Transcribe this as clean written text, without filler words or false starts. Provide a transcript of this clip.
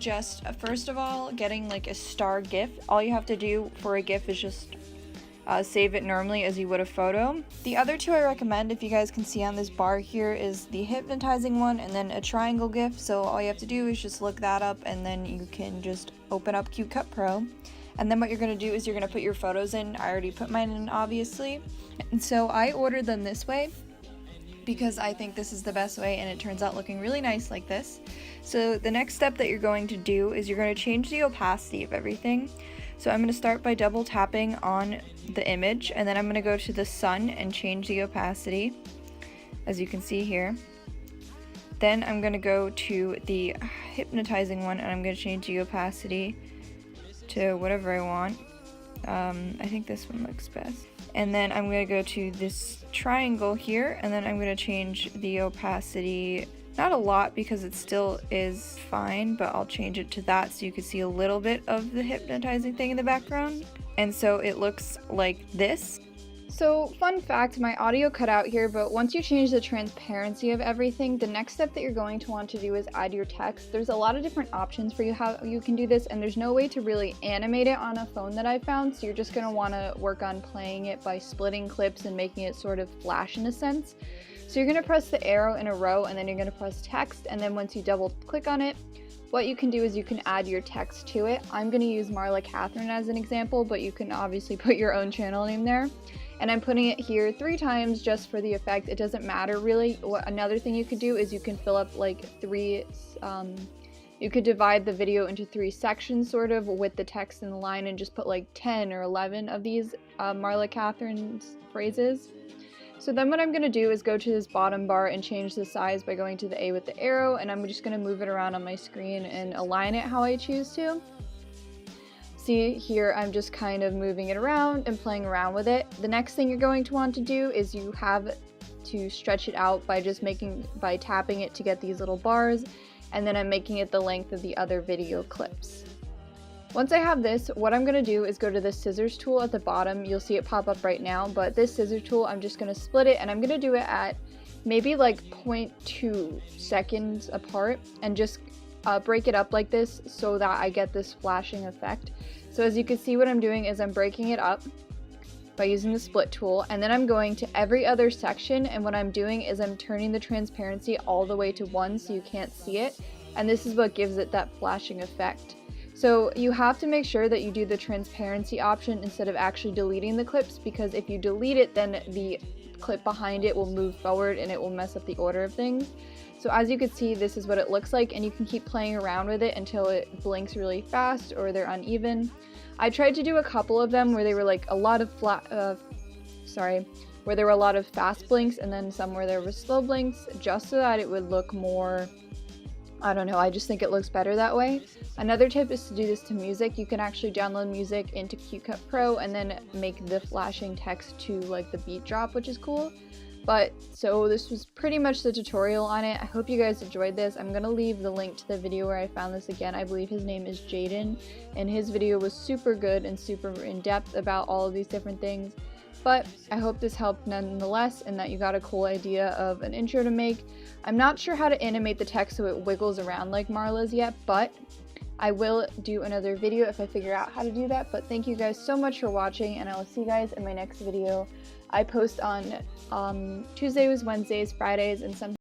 Just first of all, getting like a star GIF. All you have to do for a GIF is just save it normally as you would a photo. The other two I recommend, if you guys can see on this bar here, is the hypnotizing one and then a triangle GIF. So all you have to do is just look that up and then you can just open up CuteCut Pro. And then what you're going to do is you're going to put your photos in. I already put mine in, obviously. And so I ordered them this way because I think this is the best way, and it turns out looking really nice like this. So the next step that you're going to do is you're going to change the opacity of everything. So I'm going to start by double tapping on the image, and then I'm going to go to the sun and change the opacity, as you can see here. Then I'm going to go to the hypnotizing one, and I'm going to change the opacity to whatever I want. I think this one looks best. And then I'm going to go to this triangle here, and then I'm going to change the opacity, not a lot because it still is fine, but I'll change it to that so you can see a little bit of the hypnotizing thing in the background. And so it looks like this. So fun fact, my audio cut out here, but once you change the transparency of everything, the next step that you're going to want to do is add your text. There's a lot of different options for you how you can do this, and there's no way to really animate it on a phone that I found, so you're just going to want to work on playing it by splitting clips and making it sort of flash in a sense. So you're going to press the arrow in a row, and then you're going to press text, and then once you double click on it, what you can do is you can add your text to it. I'm going to use Marla Catherine as an example, but you can obviously put your own channel name there. And I'm putting it here 3 times just for the effect. It doesn't matter really. Another thing you could do is you can fill up like you could divide the video into 3 sections sort of with the text in the line and just put like 10 or 11 of these Marla Catherine's phrases. So then what I'm going to do is go to this bottom bar and change the size by going to the A with the arrow, and I'm just going to move it around on my screen and align it how I choose to. See here, I'm just kind of moving it around and playing around with it. The next thing you're going to want to do is you have to stretch it out by just by tapping it to get these little bars, and then I'm making it the length of the other video clips. Once I have this, what I'm going to do is go to the scissors tool at the bottom. You'll see it pop up right now, but this scissor tool, I'm just going to split it, and I'm going to do it at maybe like 0.2 seconds apart, and just break it up like this so that I get this flashing effect. So as you can see, what I'm doing is I'm breaking it up by using the split tool, and then I'm going to every other section, and what I'm doing is I'm turning the transparency all the way to 1 so you can't see it, and this is what gives it that flashing effect. So you have to make sure that you do the transparency option instead of actually deleting the clips, because if you delete it, then the clip behind it will move forward and it will mess up the order of things. So as you can see, this is what it looks like, and you can keep playing around with it until it blinks really fast or they're uneven. I tried to do a couple of them where they were like a lot of where there were a lot of fast blinks, and then some where there were slow blinks, just so that it would look more, I don't know, I just think it looks better that way. Another tip is to do this to music. You can actually download music into CuteCut Pro and then make the flashing text to like the beat drop, which is cool. But so this was pretty much the tutorial on it. I hope you guys enjoyed this. I'm gonna leave the link to the video where I found this again. I believe his name is Jaden, and his video was super good and super in-depth about all of these different things. But I hope this helped nonetheless, and that you got a cool idea of an intro to make. I'm not sure how to animate the text so it wiggles around like Marla's yet, but I will do another video if I figure out how to do that. But thank you guys so much for watching, and I will see you guys in my next video. I post on Tuesdays, Wednesdays, Fridays, and sometimes